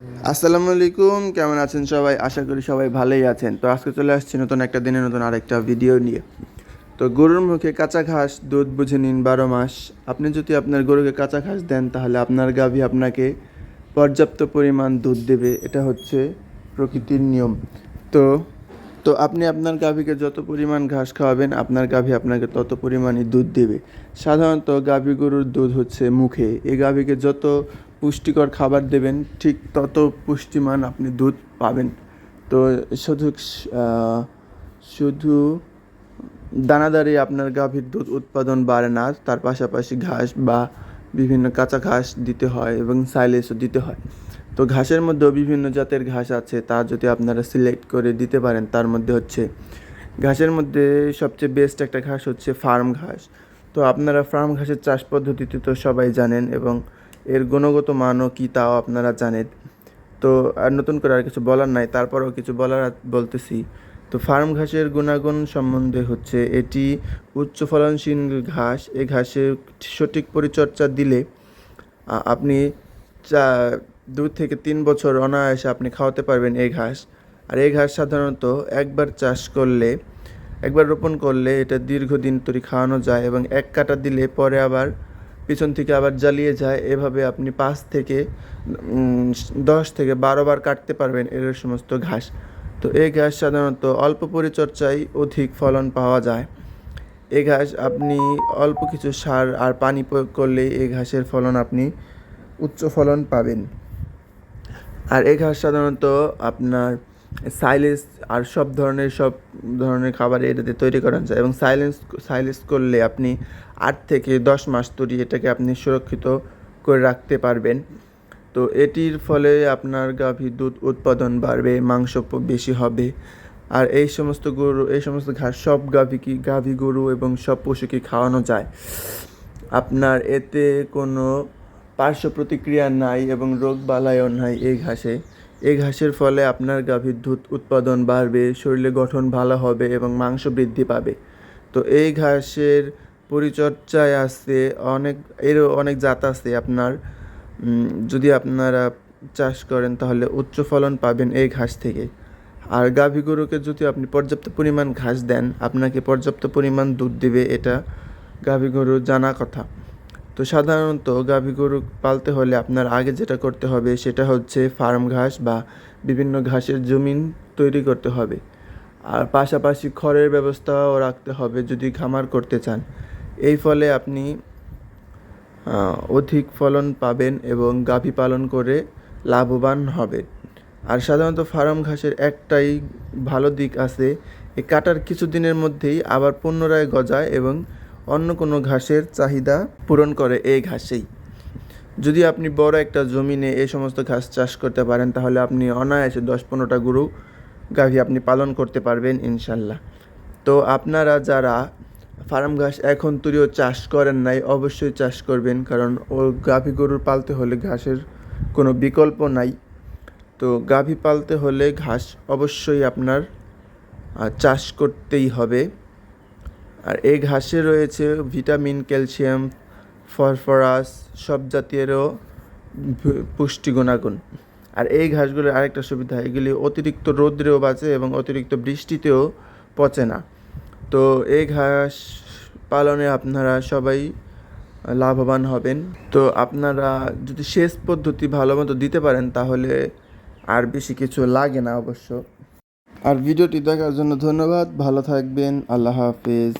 আসসালামু আলাইকুম, কেমন আছেন সবাই? আশা করি সবাই ভালোই আছেন। তো আজকে চলে আসছি নতুন একটা দিনে নতুন আরেকটা ভিডিও নিয়ে। তো গরুর মুখে কাঁচা ঘাস দুধ বুঝে নিন 12 মাস। আপনি যদি আপনার গরুকে কাঁচা ঘাস দেন তাহলে আপনার গাভী আপনাকে পর্যাপ্ত পরিমাণ দুধ দেবে। এটা হচ্ছে প্রকৃতির নিয়ম। তো তো আপনি আপনার গাভীকে যত পরিমাণ ঘাস খাওয়াবেন আপনার গাভী আপনাকে তত পরিমাণই দুধ দেবে। সাধারণত গাভী গরুর দুধ হচ্ছে মুখে। এই গাভীকে যত পুষ্টিকর খাবার দেবেন ঠিক তত পুষ্টিমান আপনি দুধ পাবেন। তো শুধু শুধু দানাদারে আপনার গাভীর দুধ উৎপাদন বাড়ে না, তার পাশাপাশি ঘাস বা বিভিন্ন কাঁচা ঘাস দিতে হয় এবং সাইলেজও দিতে হয়। তো ঘাসের মধ্যেও বিভিন্ন জাতের ঘাস আছে, তা যদি আপনারা সিলেক্ট করে দিতে পারেন। তার মধ্যে হচ্ছে ঘাসের মধ্যে সবচেয়ে বেস্ট একটা ঘাস হচ্ছে ফার্ম ঘাস। তো আপনারা ফার্ম ঘাসের চাষ পদ্ধতিতে তো সবাই জানেন এবং এর গুণগত মানও কী তাও আপনারা জানেন। তো আর নতুন করে আর কিছু বলার নাই, তারপরেও কিছু বলতেছি। তো ফার্ম ঘাসের গুণাগুণ সম্বন্ধে হচ্ছে এটি উচ্চ ফলনশীল ঘাস। এই ঘাসের সঠিক পরিচর্যা দিলে আপনি 2 থেকে 3 বছর অনায়াসে আপনি খাওয়াতে পারবেন এই ঘাস। আর এই ঘাস সাধারণত একবার রোপণ করলে এটা দীর্ঘদিন ধরে খাওয়ানো যায় এবং এক কাটা দিলে পরে আবার পিছন থেকে আবার জ্বালিয়ে যায়। এভাবে আপনি 10 থেকে 12 বার কাটতে পারবেন এর সমস্ত ঘাস। তো এই ঘাস সাধারণত অল্প পরিচর্যায় অধিক ফলন পাওয়া যায়। এই ঘাস আপনি অল্প কিছু সার আর পানি প্রয়োগ করলেই এই ঘাসের ফলন আপনি উচ্চ ফলন পাবেন। আর এই ঘাস সাধারণত আপনার সাইলেজ আর সব ধরনের খাবার এটাতে তৈরি করা যায় এবং সাইলেজ করলে আপনি 8 থেকে 10 মাস ধরে এটাকে আপনি সুরক্ষিত করে রাখতে পারবেন। তো এটির ফলে আপনার গাভীর দুধ উৎপাদন বাড়বে, মাংস বেশি হবে। আর এই সমস্ত ঘাস সব গাভী গরু এবং সব পশুকে খাওয়ানো যায়। আপনার এতে কোনো পার্শ্ব প্রতিক্রিয়া নাই এবং রোগ বালাইও নাই এই ঘাসের ফলে আপনার গাভীর দুধ উৎপাদন বাড়বে, শরীরে গঠন ভালো হবে এবং মাংস বৃদ্ধি পাবে। তো এই ঘাসের পরিচর্যায় আছে এরও অনেক জাত আছে। যদি আপনারা চাষ করেন তাহলে উচ্চ ফলন পাবেন এই ঘাস থেকে। আর গাভী গরুকে যদি আপনি পর্যাপ্ত পরিমাণ ঘাস দেন আপনাকে পর্যাপ্ত পরিমাণ দুধ দেবে, এটা গাভী গরুর জানা কথা। তো সাধারণত গাভী গরু পালতে হলে আপনার আগে যেটা করতে হবে সেটা হচ্ছে ফার্ম ঘাস বা বিভিন্ন ঘাসের জমিন তৈরি করতে হবে। আর পাশাপাশি খড়ের ব্যবস্থাও রাখতে হবে যদি খামার করতে চান। এই ফলে আপনি অধিক ফলন পাবেন এবং গাভী পালন করে লাভবান হবেন। আর সাধারণত ফার্ম ঘাসের একটাই ভালো দিক আছে, এই কাটার কিছুদিনের মধ্যেই আবার পুনরায় গজায় এবং অন্য কোনো ঘাসের চাহিদা পূরণ করে এই ঘাসেই। যদি আপনি বড় একটা জমিনে এই সমস্ত ঘাস চাষ করতে পারেন তাহলে আপনি অনায়াসে 10-15টা গরু গাভী আপনি পালন করতে পারবেন ইনশাল্লাহ। তো আপনারা যারা ফার্ম ঘাস এখন তৈরিও চাষ করেন নাই অবশ্যই চাষ করবেন, কারণ ও গাভী গরুর পালতে হলে ঘাসের কোনো বিকল্প নাই। তো গাভী পালতে হলে ঘাস অবশ্যই আপনার চাষ করতেই হবে। আর এই ঘাসে রয়েছে ভিটামিন, ক্যালসিয়াম, ফসফরাস সব জাতীয়রও পুষ্টি গুণাগুণ। আর এই ঘাসগুলোর আরেকটা সুবিধা, এগুলি অতিরিক্ত রৌদ্রেও বাঁচে এবং অতিরিক্ত বৃষ্টিতেও পচে না। তো এই ঘাস পালনে আপনারা সবাই লাভবান হবেন। তো আপনারা যদি সেচ পদ্ধতি ভালো মতো দিতে পারেন তাহলে আর বেশি কিছু লাগে না অবশ্য। আর ভিডিওটি দেখার জন্য ধন্যবাদ। ভালো থাকবেন। আল্লাহ হাফেজ।